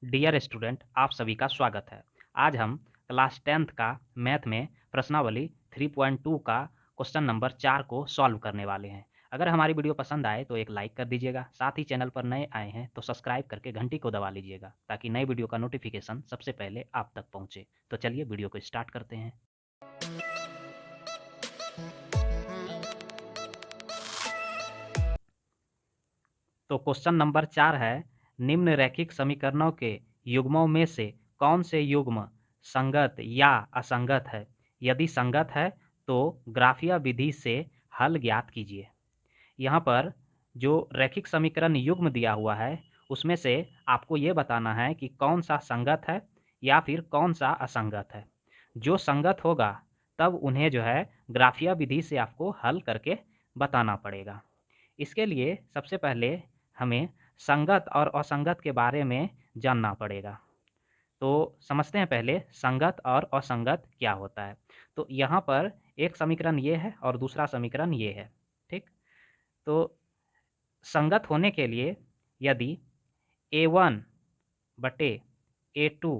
Dear student, आप सभी का स्वागत है। आज हम क्लास 10th का मैथ में प्रश्नावली 3.2 का क्वेश्चन नंबर 4 को सॉल्व करने वाले हैं। अगर हमारी वीडियो पसंद आए तो एक लाइक कर दीजिएगा। साथ ही चैनल पर नए आए हैं तो सब्सक्राइब करके घंटी को दबा लीजिएगा ताकि नई वीडियो का नोटिफिकेशन सबसे पहले आप तक पहुंचे। तो चलिए वीडियो को स्टार्ट करते हैं। तो क्वेश्चन नंबर 4 है, निम्न रैखिक समीकरणों के युग्मों में से कौन से युग्म संगत या असंगत है? यदि संगत है तो ग्राफिया विधि से हल ज्ञात कीजिए। यहाँ पर जो रैखिक समीकरण युग्म दिया हुआ है उसमें से आपको ये बताना है कि कौन सा संगत है या फिर कौन सा असंगत है। जो संगत होगा तब उन्हें जो है ग्राफिया विधि से आपको हल करके बताना पड़ेगा। इसके लिए सबसे पहले हमें संगत और असंगत के बारे में जानना पड़ेगा। तो समझते हैं पहले संगत और असंगत क्या होता है। तो यहाँ पर एक समीकरण ये है और दूसरा समीकरण ये है, ठीक। तो संगत होने के लिए यदि A1 बटे A2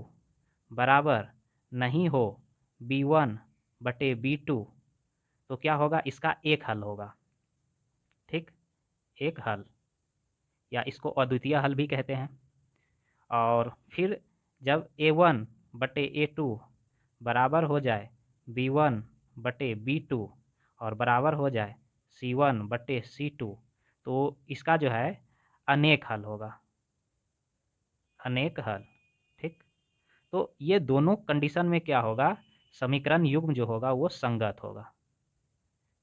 बराबर नहीं हो B1 बटे B2 तो क्या होगा? इसका एक हल होगा, ठीक। एक हल या इसको अद्वितीय हल भी कहते हैं। और फिर जब A1 बटे A2 बराबर हो जाए B1 बटे B2 और बराबर हो जाए C1 बटे C2 तो इसका जो है अनेक हल होगा, अनेक हल, ठीक। तो ये दोनों कंडीशन में क्या होगा? समीकरण युग्म जो होगा वो संगत होगा,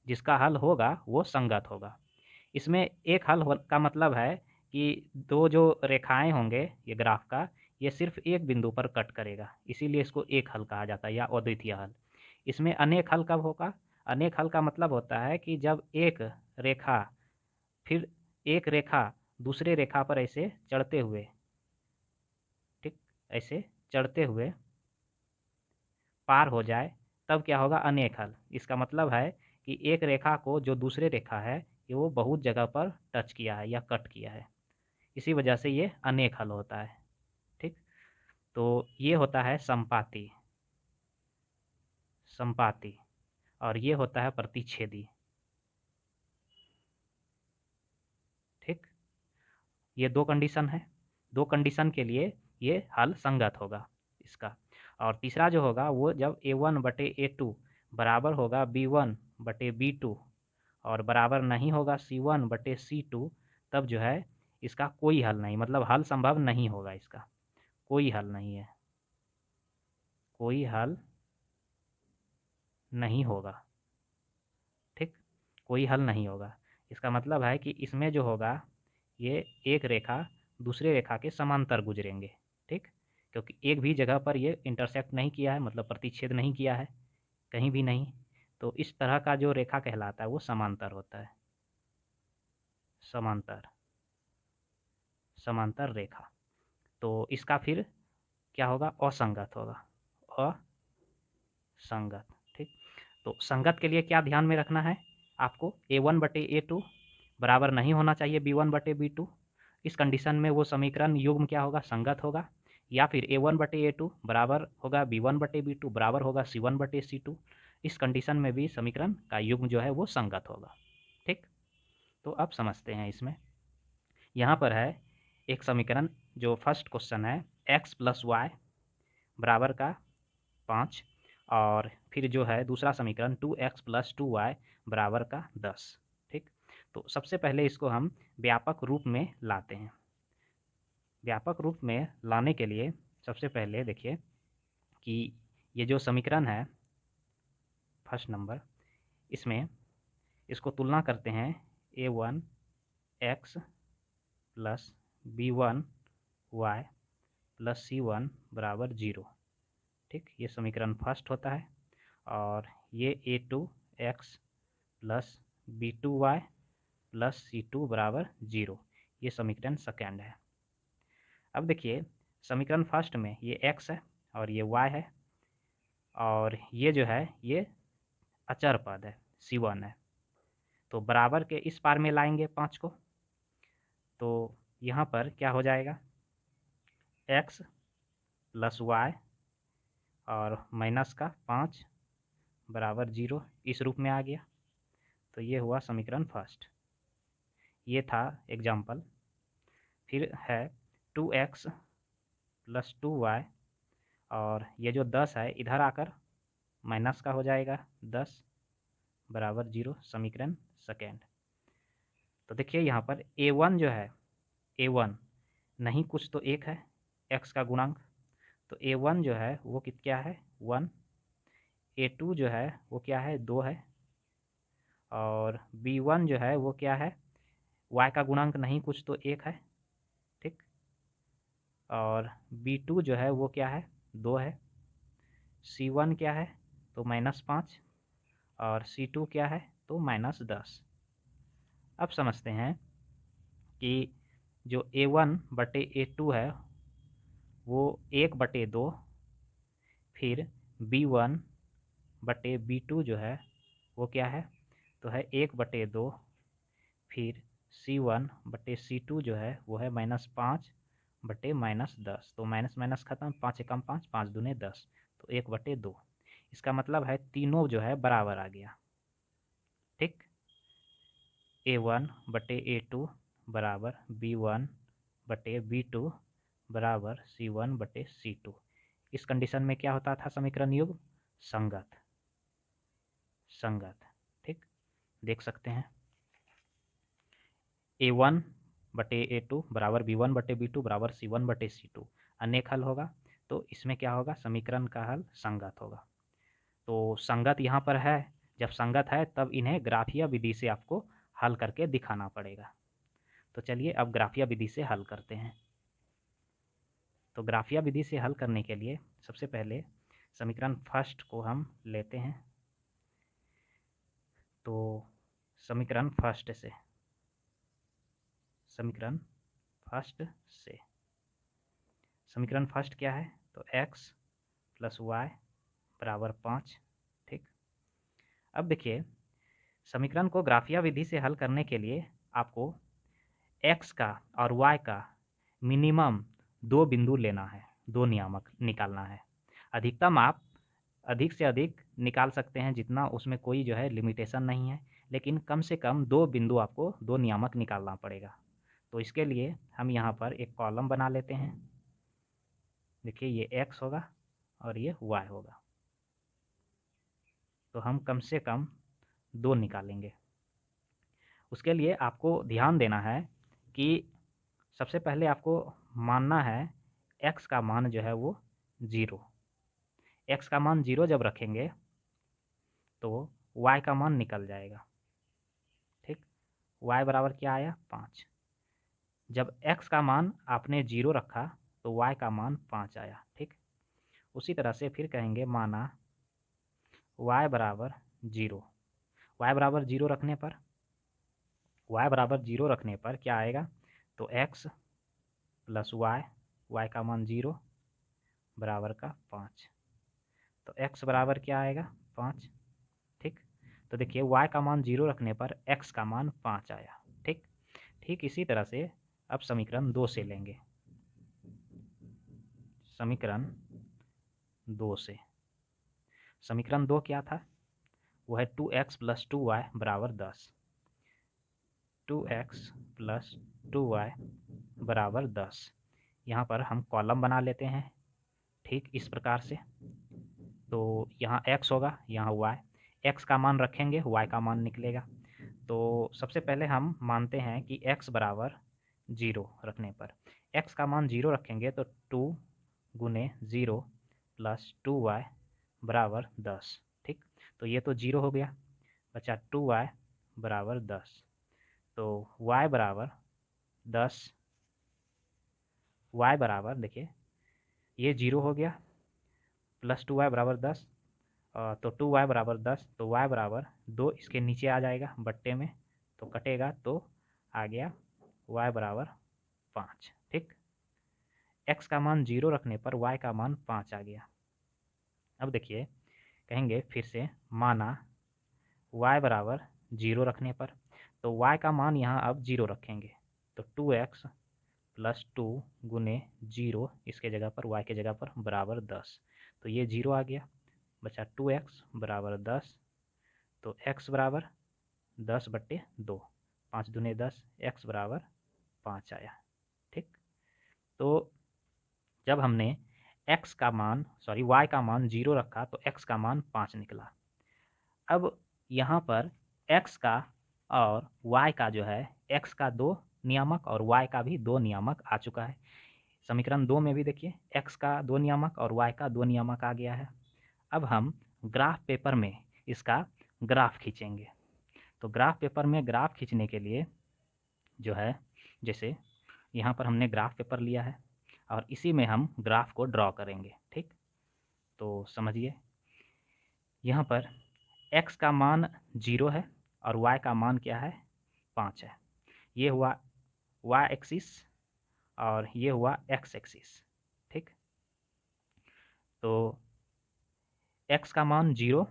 जिसका हल होगा वो संगत होगा। इसमें एक हल का मतलब है कि दो जो रेखाएं होंगे ये ग्राफ का, ये सिर्फ एक बिंदु पर कट करेगा, इसीलिए इसको एक हल कहा जाता है या अद्वितीय हल। इसमें अनेक हल कब होगा? अनेक हल का मतलब होता है कि जब एक रेखा फिर एक रेखा दूसरे रेखा पर ऐसे चढ़ते हुए, ठीक, ऐसे चढ़ते हुए पार हो जाए तब क्या होगा? अनेक हल। इसका मतलब है कि एक रेखा को जो दूसरे रेखा है ये वो बहुत जगह पर टच किया है या कट किया है, इसी वजह से ये अनेक हल होता है, ठीक। तो ये होता है संपाती, संपाती, और ये होता है प्रतिच्छेदी, ठीक। ये दो कंडीशन है, दो कंडीशन के लिए ये हल संगत होगा इसका। और तीसरा जो होगा वो जब A1 बटे A2 बराबर होगा B1 बटे B2 और बराबर नहीं होगा C1 बटे C2 तब जो है इसका कोई हल नहीं, मतलब हल संभव नहीं होगा, इसका कोई हल नहीं है, कोई हल नहीं होगा, ठीक। कोई हल नहीं होगा। इसका मतलब है कि इसमें जो होगा ये एक रेखा दूसरे रेखा के समांतर गुजरेंगे, ठीक, क्योंकि एक भी जगह पर ये इंटरसेक्ट नहीं किया है, मतलब प्रतिच्छेद नहीं किया है कहीं भी नहीं। तो इस तरह का जो रेखा कहलाता है वो समांतर होता है, समांतर, समांतर रेखा। तो इसका फिर क्या होगा? असंगत होगा, असंगत, ठीक। तो संगत के लिए क्या ध्यान में रखना है आपको? A1 बटे A2 बराबर नहीं होना चाहिए B1 बटे B2। इस कंडीशन में वो समीकरण युग्म क्या होगा? संगत होगा। या फिर A1 बटे A2 बराबर होगा B1 बटे B2 बराबर होगा C1 बटे C2। इस कंडीशन में भी समीकरण का युग्म जो है वो संगत होगा, ठीक। तो अब समझते हैं इसमें। यहाँ पर है एक समीकरण, जो फर्स्ट क्वेश्चन है x प्लस वाई बराबर का 5 और फिर जो है दूसरा समीकरण 2x प्लस 2y बराबर का 10, ठीक। तो सबसे पहले इसको हम व्यापक रूप में लाते हैं। व्यापक रूप में लाने के लिए सबसे पहले देखिए कि ये जो समीकरण है फर्स्ट नंबर, इसमें इसको तुलना करते हैं A1 x plus B1 y plus C1 बराबर 0, ठीक। ये समीकरण फर्स्ट होता है। और ये A2 x plus B2y plus C2 बराबर 0, ये समीकरण सेकेंड है। अब देखिए समीकरण फर्स्ट में ये x है और ये y है और ये जो है ये अचर पद है, C1 है। तो बराबर के इस पार में लाएंगे 5 को, तो यहाँ पर क्या हो जाएगा? x प्लस वाई और माइनस का 5 बराबर 0 इस रूप में आ गया। तो ये हुआ समीकरण फर्स्ट। ये था एग्जाम्पल। फिर है 2x प्लस 2y और ये जो 10 है इधर आकर माइनस का हो जाएगा 10 बराबर 0 समीकरण सेकेंड। तो देखिए यहाँ पर a1 जो है a1 नहीं कुछ तो एक है x का गुणांक, तो a1 जो है वो क्या है 1, a2 जो है वो क्या है 2 है और b1 जो है वो क्या है y का गुणांक नहीं कुछ तो एक है, ठीक। और b2 जो है वो क्या है 2 है, c1 क्या है तो -5 और c2 क्या है तो -10। अब समझते हैं कि जो a1 बटे a2 है वो 1/2, फिर b1 बटे b2 जो है वो क्या है तो है 1/2, फिर c1 बटे c2 जो है वो है -5 बटे -10। तो माइनस माइनस खत्म, 5 एकम 5, 5 दूने 10, तो 1/2। इसका मतलब है तीनों जो है बराबर आ गया, ठीक। a1 बटे a2 बराबर b1 बटे b2 बराबर c1 बटे c2। इस कंडीशन में क्या होता था समीकरण युग्म संगत, संगत, ठीक। देख सकते हैं a1 बटे a2 बराबर b1 बटे b2 बराबर c1 बटे c2 अनेक हल होगा, तो इसमें क्या होगा समीकरण का हल संगत होगा। तो संगत यहाँ पर है, जब संगत है तब इन्हें ग्राफीय विधि से आपको हल करके दिखाना पड़ेगा। तो चलिए अब ग्राफीय विधि से हल करते हैं। तो ग्राफीय विधि से हल करने के लिए सबसे पहले समीकरण फर्स्ट को हम लेते हैं। तो समीकरण फर्स्ट से समीकरण फर्स्ट क्या है तो x प्लस वाई बराबर 5, ठीक। अब देखिए समीकरण को ग्राफीय विधि से हल करने के लिए आपको x का और y का मिनिमम 2 बिंदु लेना है, 2 नियामक निकालना है। अधिकतम आप अधिक से अधिक निकाल सकते हैं जितना, उसमें कोई जो है लिमिटेशन नहीं है, लेकिन कम से कम 2 बिंदु आपको 2 नियामक निकालना पड़ेगा। तो इसके लिए हम यहाँ पर एक कॉलम बना लेते हैं। देखिए ये x होगा और ये y होगा, तो हम कम से कम 2 निकालेंगे। उसके लिए आपको ध्यान देना है कि सबसे पहले आपको मानना है x का मान जो है वो 0। x का मान 0 जब रखेंगे तो y का मान निकल जाएगा, ठीक। y बराबर क्या आया 5। जब x का मान आपने 0 रखा तो y का मान 5 आया, ठीक। उसी तरह से फिर कहेंगे माना y बराबर 0। y बराबर 0 रखने पर क्या आएगा तो x प्लस y का मान 0 बराबर का 5। तो x बराबर क्या आएगा 5, ठीक। तो देखिए y का मान 0 रखने पर x का मान 5 आया, ठीक। ठीक इसी तरह से अब समीकरण 2 से लेंगे। समीकरण 2 से समीकरण 2 क्या था वो है 2x प्लस 2y बराबर 10। 2x प्लस 2y बराबर 10। यहाँ पर हम कॉलम बना लेते हैं, ठीक इस प्रकार से। तो यहाँ x होगा, यहाँ y, x का मान रखेंगे y का मान निकलेगा। तो सबसे पहले हम मानते हैं कि x बराबर 0 रखने पर, x का मान 0 रखेंगे तो 2 गुने 0 प्लस 2y बराबर 10, ठीक। तो ये तो 0 हो गया, बचा 2y बराबर 10। तो y बराबर 10, y बराबर देखिए ये 0 हो गया, प्लस 2y बराबर 10, तो 2y बराबर 10, तो y बराबर 2 इसके नीचे आ जाएगा बट्टे में, तो कटेगा तो आ गया y बराबर 5, ठीक। x का मान 0 रखने पर y का मान 5 आ गया। अब देखिए कहेंगे फिर से माना y बराबर 0 रखने पर, तो y का मान यहाँ अब 0 रखेंगे तो 2x +2 गुने 0 इसके जगह पर y के जगह पर बराबर 10। तो ये 0 आ गया, बचा 2x बराबर 10। तो x बराबर 10/2, 5 दूने 10, x बराबर 5 आया। ठीक, तो जब हमने y का मान 0 रखा तो x का मान 5 निकला। अब यहाँ पर x का और y का जो है, x का 2 नियामक और y का भी 2 नियामक आ चुका है। समीकरण 2 में भी देखिए x का 2 नियामक और y का 2 नियामक आ गया है। अब हम ग्राफ पेपर में इसका ग्राफ खींचेंगे। तो ग्राफ पेपर में ग्राफ खींचने के लिए जो है, जैसे यहाँ पर हमने ग्राफ पेपर लिया है और इसी में हम ग्राफ को ड्रॉ करेंगे। ठीक, तो समझिए यहाँ पर x का मान 0 है और y का मान क्या है, 5 है। ये हुआ y एक्सिस और ये हुआ x एक्सिस। ठीक, तो x का मान 0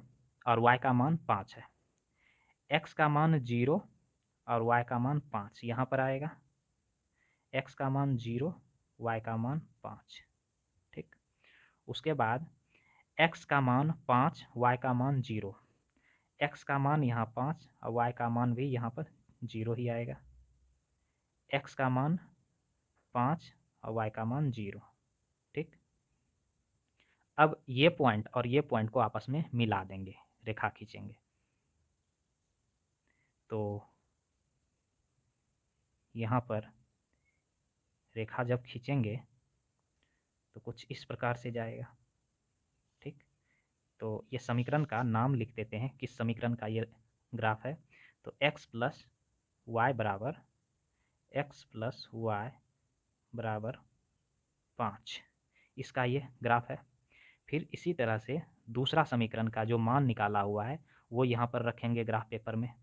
और y का मान 5 है। x का मान 0 और y का मान 5 यहाँ पर आएगा। x का मान 0, y का मान 5। ठीक, उसके बाद x का मान 5, y का मान 0। x का मान यहाँ 5 और y का मान भी यहाँ पर 0 ही आएगा। x का मान 5 और y का मान 0। ठीक, अब ये पॉइंट और ये पॉइंट को आपस में मिला देंगे, रेखा खींचेंगे। तो यहाँ पर रेखा जब खींचेंगे तो कुछ इस प्रकार से जाएगा। ठीक, तो ये समीकरण का नाम लिख देते हैं, किस समीकरण का ये ग्राफ है। तो x प्लस वाई बराबर 5, इसका ये ग्राफ है। फिर इसी तरह से दूसरा समीकरण का जो मान निकाला हुआ है वो यहाँ पर रखेंगे ग्राफ पेपर में।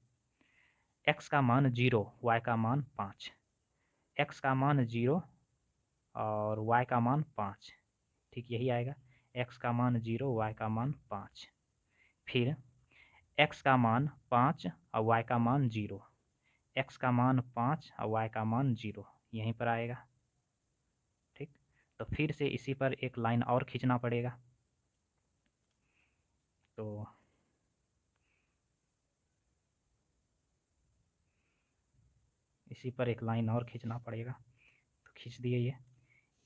x का मान 0, y का मान 5। x का मान 0 और y का मान 5। ठीक, यही आएगा, x का मान 0, y का मान 5। फिर x का मान 5 और y का मान 0। x का मान 5 और y का मान 0 यहीं पर आएगा। ठीक, तो फिर से इसी पर एक लाइन और खींचना पड़ेगा। तो इसी पर एक लाइन और खींचना पड़ेगा, तो खींच दिए।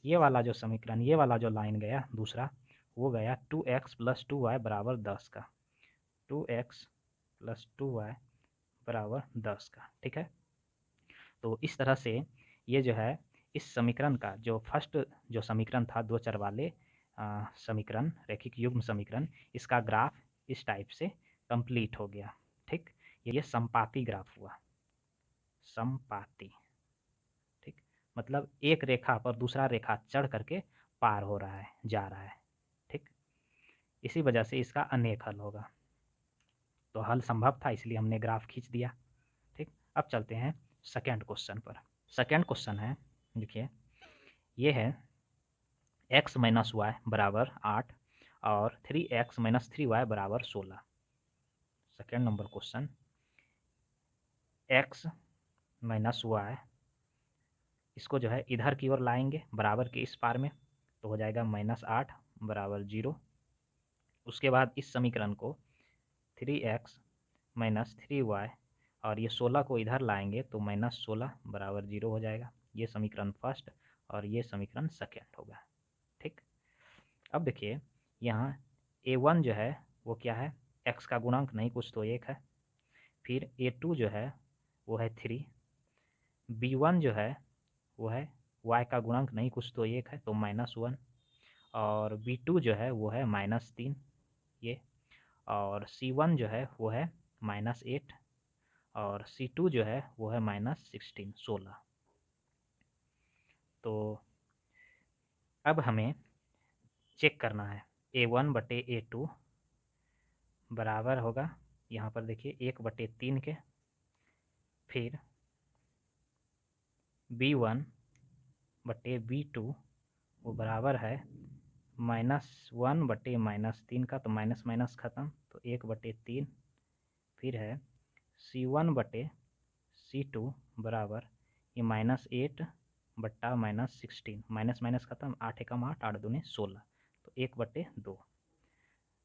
ये वाला जो समीकरण, ये वाला जो लाइन गया दूसरा, वो गया 2x प्लस 2y बराबर 10 का। 2x प्लस 2y बराबर 10 का। ठीक है, तो इस तरह से ये जो है, इस समीकरण का जो फर्स्ट जो समीकरण था, दो चर वाले समीकरण, रैखिक युग्म समीकरण, इसका ग्राफ इस टाइप से कंप्लीट हो गया। ठीक, ये संपाती ग्राफ हुआ, संपाती। ठीक, मतलब एक रेखा पर दूसरा रेखा चढ़ करके पार हो रहा है, जा रहा है। ठीक, इसी वजह से इसका अनेक हल होगा। तो हल संभव था, इसलिए हमने ग्राफ खींच दिया। ठीक, अब चलते हैं सेकेंड क्वेश्चन पर। सेकेंड क्वेश्चन है, देखिए ये है x माइनस वाई बराबर 8 और 3x माइनस 3y बराबर 16। Second number question, x minus Y, इसको जो है इधर की ओर लाएंगे बराबर के इस पार में, तो हो जाएगा -8 बराबर 0। उसके बाद इस समीकरण को 3x माइनस 3y और ये 16 को इधर लाएंगे तो -16 बराबर 0 हो जाएगा। ये समीकरण फर्स्ट और ये समीकरण सेकेंड होगा। ठीक, अब देखिए यहाँ a1 जो है वो क्या है, x का गुणांक नहीं कुछ तो 1 है। फिर a2 जो है वो है 3, b1 जो है वो है y का गुणांक नहीं कुछ तो 1 है तो -1, और b2 जो है वो है -3 ये, और c1 जो है वो है -8 और c2 जो है वो है -16। तो अब हमें चेक करना है a1/a2 बराबर होगा, यहाँ पर देखिए 1/3 के। फिर b1/b2 वो बराबर है -1/-3 का, तो माइनस माइनस ख़त्म, तो 1/3। फिर है c1/c2 बराबर ये -8 बट्टा -16, माइनस माइनस खत्म, 8 एकम 8, 8 दूने 16, तो 1/2।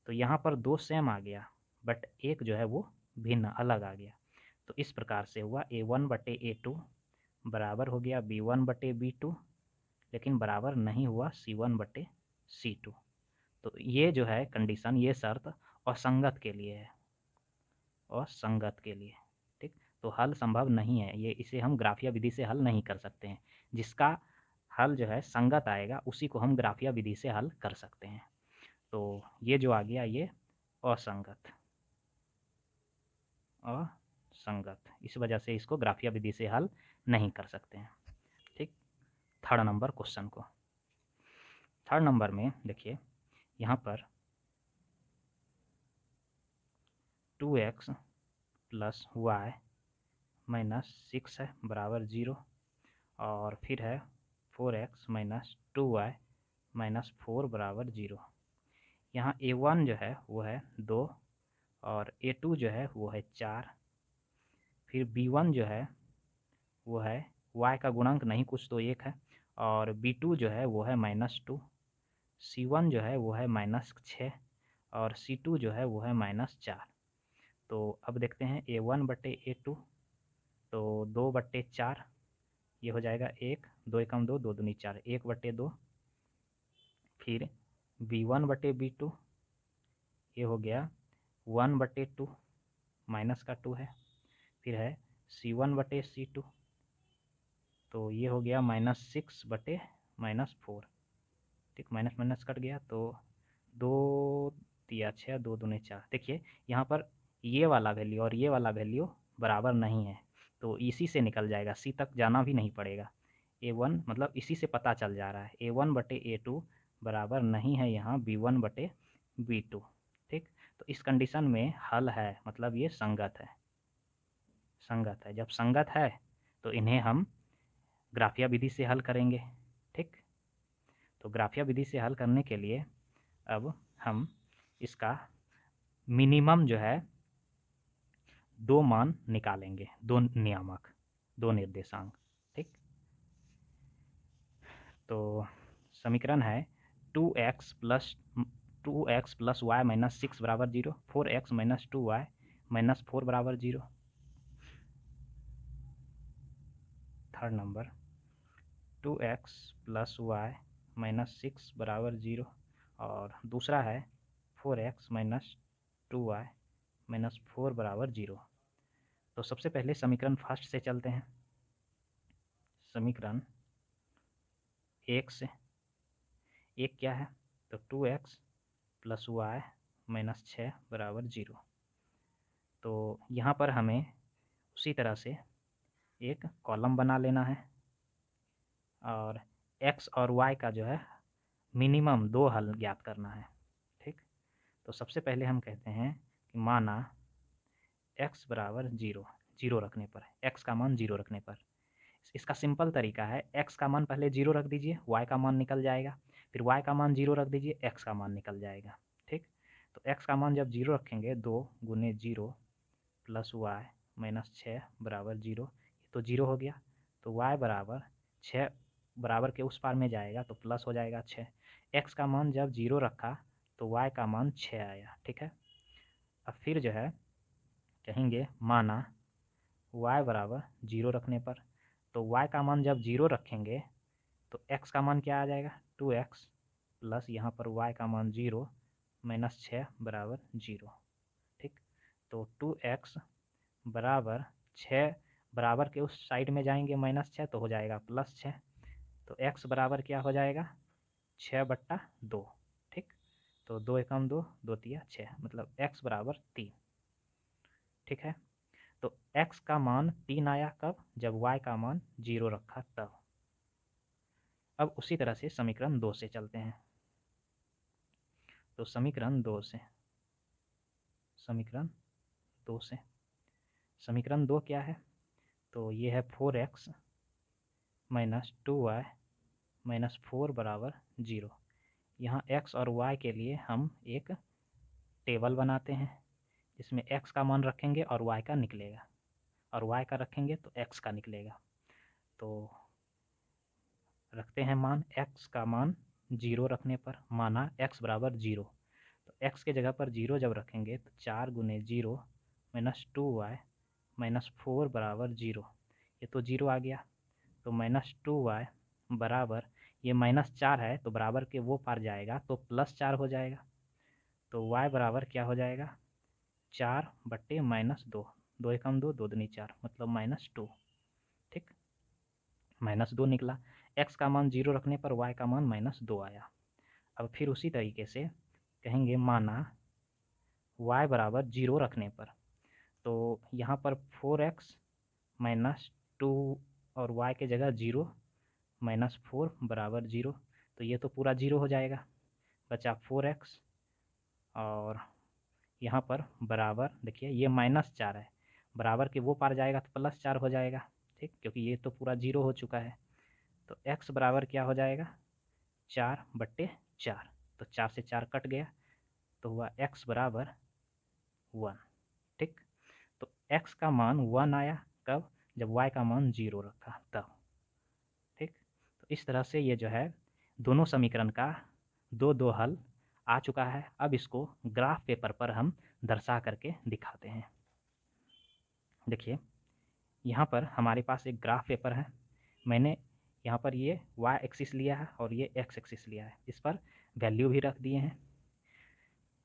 तो यहाँ पर 2 सेम आ गया, बट एक जो है वो भिन्न अलग आ गया। तो इस प्रकार से हुआ A1/A2 बराबर हो गया B1/B2, लेकिन बराबर नहीं हुआ C1/C2। तो ये जो है कंडीशन, ये शर्त असंगत के लिए है, असंगत के लिए। ठीक, तो हल संभव नहीं है ये, इसे हम ग्राफिया विधि से हल नहीं कर सकते हैं। जिसका हल जो है संगत आएगा उसी को हम ग्राफिया विधि से हल कर सकते हैं। तो ये जो आ गया ये असंगत, असंगत, इस वजह से इसको ग्राफिया विधि से हल नहीं कर सकते हैं। ठीक, थर्ड नंबर क्वेश्चन को, थर्ड नंबर में देखिए यहाँ पर 2x प्लस वाई -6 है बराबर 0, और फिर है 4x माइनस 2y -4 बराबर 0। यहाँ A1 जो है वो है 2, और A2 जो है वो है 4, फिर B1 जो है वो है y का गुणांक नहीं कुछ तो 1 है, और B2 जो है वो है -2, C1 जो है वो है -6, और C2 जो है वो है -4। तो अब देखते हैं A1/A2, तो 2/4, ये हो जाएगा 1, 2 एकम 2, 2 दूनी 4, 1/2। फिर B1/B2, ये हो गया 1/2, माइनस का 2 है। फिर है C1/C2, तो ये हो गया -6/-4। ठीक, माइनस माइनस कट गया, तो 2 तिया 6, 2 दूने 4। देखिए यहाँ पर ये वाला वैल्यू और ये वाला वैल्यू बराबर नहीं है, तो इसी से निकल जाएगा, सी तक जाना भी नहीं पड़ेगा। A1 मतलब इसी से पता चल जा रहा है A1/A2 बराबर नहीं है यहाँ B1/B2। ठीक, तो इस कंडीशन में हल है, मतलब ये संगत है, संगत है। जब संगत है तो इन्हें हम ग्राफिया विधि से हल करेंगे। ठीक, तो ग्राफिया विधि से हल करने के लिए अब हम इसका मिनिमम जो है 2 मान निकालेंगे, 2 नियामक, 2 निर्देशांक। ठीक, तो समीकरण है 2x प्लस वाई -6 बराबर 0, 4x - 2y -4 बराबर 0। Third number 2x plus Y -6 बराबर 0, और दूसरा है 4x - 2y -4 बराबर 0। तो सबसे पहले समीकरण फर्स्ट से चलते हैं। समीकरण एक से, एक क्या है, तो 2x प्लस वाई -6 बराबर 0। तो यहाँ पर हमें उसी तरह से एक कॉलम बना लेना है, और x और y का जो है मिनिमम 2 हल ज्ञात करना है। ठीक, तो सबसे पहले हम कहते हैं कि माना x बराबर 0, 0 रखने पर, x का मान 0 रखने पर, इसका सिंपल तरीका है x का मान पहले 0 रख दीजिए, y का मान निकल जाएगा, फिर y का मान 0 रख दीजिए, x का मान निकल जाएगा। ठीक, तो x का मान जब 0 रखेंगे, 2 गुने 0 प्लस वाई -6 बराबर 0, ये तो 0 हो गया। तो y बराबर 6 बराबर के उस पार में जाएगा तो प्लस हो जाएगा 6। x का मान जब 0 रखा तो y का मान 6 आया। ठीक है, अब फिर जो है कहेंगे माना y बराबर 0 रखने पर, तो y का मान जब 0 रखेंगे तो x का मान क्या आ जाएगा, 2x प्लस यहाँ पर y का मान 0 -6 बराबर 0। ठीक, तो 2x बराबर 6 बराबर के उस साइड में जाएंगे -6, तो हो जाएगा +6। तो x बराबर क्या हो जाएगा, 6/2। ठीक, तो 2 एकम 2, 2 तिया 6, मतलब x बराबर 3। ठीक है, तो x का मान 3 आया कब, जब y का मान 0 रखा तब। अब उसी तरह से समीकरण 2 से चलते हैं। तो समीकरण 2 से, समीकरण 2 से, समीकरण 2 क्या है, तो ये है 4x - 2y -4 बराबर 0। यहाँ x और y के लिए हम एक टेबल बनाते हैं, जिसमें x का मान रखेंगे और y का निकलेगा, और y का रखेंगे तो x का निकलेगा। तो रखते हैं मान, x का मान 0 रखने पर माना x बराबर 0, तो x के जगह पर 0 जब रखेंगे तो 4 गुने 0 माइनस 2y माइनस 4 बराबर 0, ये तो 0 आ गया। तो माइनस 2y बराबर, ये माइनस 4 है तो बराबर के वो पार जाएगा तो प्लस 4 हो जाएगा, तो y बराबर क्या हो जाएगा 4 बट्टे माइनस 2, 2 एकम 2, 2 दूनी 4, मतलब -2। ठीक, -2 निकला। x का मान 0 रखने पर y का मान -2 आया। अब फिर उसी तरीके से कहेंगे माना y बराबर 0 रखने पर, तो यहाँ पर 4x -2 और y के जगह 0 -4 बराबर 0, तो ये तो पूरा 0 हो जाएगा, बचा 4x और यहाँ पर बराबर, देखिए ये -4 है, बराबर के वो पार जाएगा तो +4 हो जाएगा। ठीक, क्योंकि ये तो पूरा 0 हो चुका है, तो x बराबर क्या हो जाएगा 4/4, तो 4 से 4 कट गया तो हुआ x बराबर 1। ठीक, तो x का मान 1 आया कब, जब y का मान 0 रखा तब। ठीक, तो इस तरह से ये जो है दोनों समीकरण का दो हल आ चुका है। अब इसको ग्राफ पेपर पर हम दर्शा करके दिखाते हैं। देखिए यहाँ पर हमारे पास एक ग्राफ पेपर है, मैंने यहाँ पर ये y एक्सिस लिया है और ये x एक्सिस लिया है, इस पर वैल्यू भी रख दिए हैं।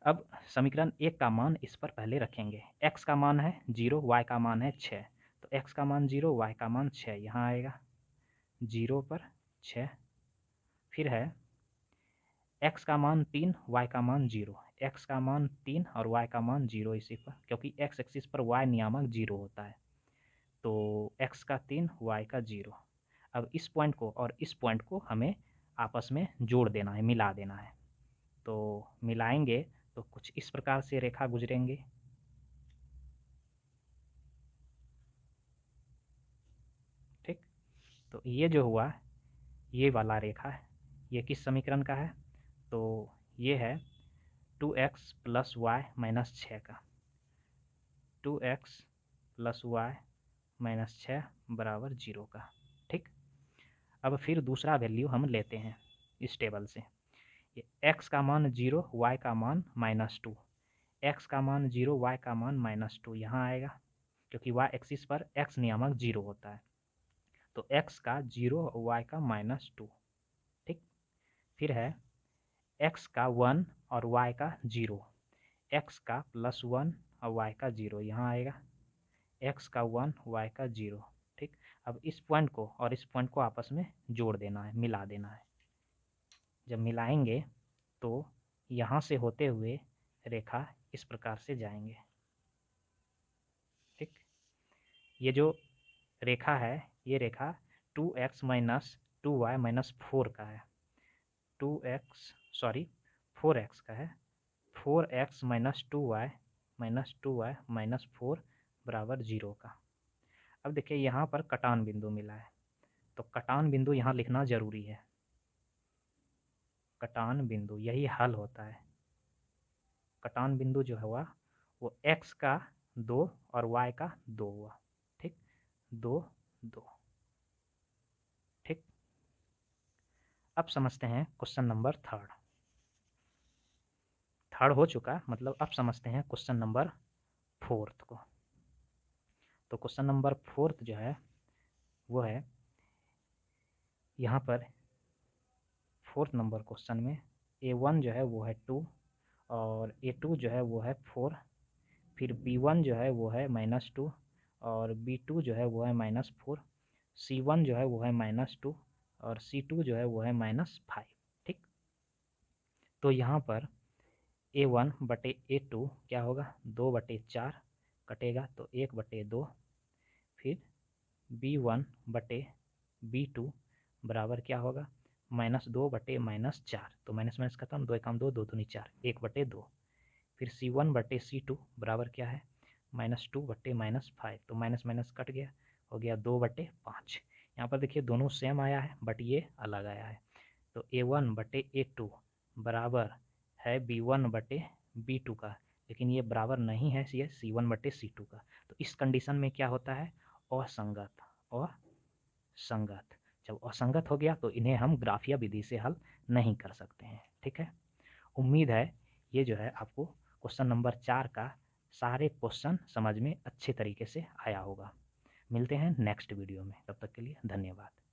अब समीकरण 1 का मान इस पर पहले रखेंगे, x का मान है 0, y का मान है 6, तो x का मान 0, y का मान 6, यहाँ आएगा 0 पर 6। फिर है x का मान 3, y का मान 0, x का मान 3 और y का मान 0 इसी पर, क्योंकि x एक्सिस पर y नियामक 0 होता है, तो x का 3, y का 0। अब इस पॉइंट को और इस पॉइंट को हमें आपस में जोड़ देना है, मिला देना है, तो मिलाएंगे तो कुछ इस प्रकार से रेखा गुजरेंगे। ठीक, तो ये जो हुआ, ये वाला रेखा है, ये किस समीकरण का है, तो ये है 2x प्लस वाई माइनस 6 का, 2x प्लस वाई माइनस 6 बराबर 0 का। ठीक, अब फिर दूसरा वैल्यू हम लेते हैं इस टेबल से, ये x का मान 0, y का मान -2, x का मान 0, y का मान -2 यहाँ आएगा, क्योंकि y एक्सिस पर x नियामक 0 होता है, तो x का 0 और y का -2। ठीक, फिर है x का 1 और y का 0, x का +1 और y का 0 यहाँ आएगा, x का 1, y का 0। ठीक, अब इस पॉइंट को और इस पॉइंट को आपस में जोड़ देना है, मिला देना है। जब मिलाएंगे तो यहाँ से होते हुए रेखा इस प्रकार से जाएंगे। ठीक, ये जो रेखा है, ये रेखा 2x माइनस 2y माइनस 4 का है, 4x का है, 4x माइनस 2y माइनस 4 बराबर 0 का। अब देखिए यहाँ पर कटान बिंदु मिला है, तो कटान बिंदु यहाँ लिखना जरूरी है, कटान बिंदु यही हल होता है। कटान बिंदु जो हुआ वो x का 2 और y का 2 हुआ। ठीक, 2 2। ठीक, अब समझते हैं क्वेश्चन नंबर थर्ड हो चुका, मतलब अब समझते हैं क्वेश्चन नंबर 4 को। तो क्वेश्चन नंबर 4 जो है वो है यहाँ पर 4 नंबर क्वेश्चन में A1 जो है वो है 2 और A2 जो है वो है 4, फिर B1 जो है वो है -2 और B2 जो है वो है -4, C1 जो है वो है -2 और C2 जो है वो है -5। ठीक, तो यहाँ पर A1 बटे A2 क्या होगा, 2/4 कटेगा तो 1/2, फिर B1 बटे B2 बराबर क्या होगा -2/-4, तो माइनस माइनस खत्म, 2 एकम 2, 2 दूनी 4, 1/2। फिर C1 बटे C2 बराबर क्या है -2/-5, तो माइनस माइनस कट गया, हो गया 2/5। यहाँ पर देखिए दोनों सेम आया है बट ये अलग आया है, तो A1 बटे A2 बराबर है B1 बटे B2 का, लेकिन ये बराबर नहीं है ये C1 बटे C2 का, तो इस कंडीशन में क्या होता है असंगत, असंगत। जब असंगत हो गया तो इन्हें हम ग्राफिया विधि से हल नहीं कर सकते हैं। ठीक है, उम्मीद है ये जो है आपको क्वेश्चन नंबर 4 का सारे क्वेश्चन समझ में अच्छे तरीके से आया होगा। मिलते हैं नेक्स्ट वीडियो में, तब तक के लिए धन्यवाद।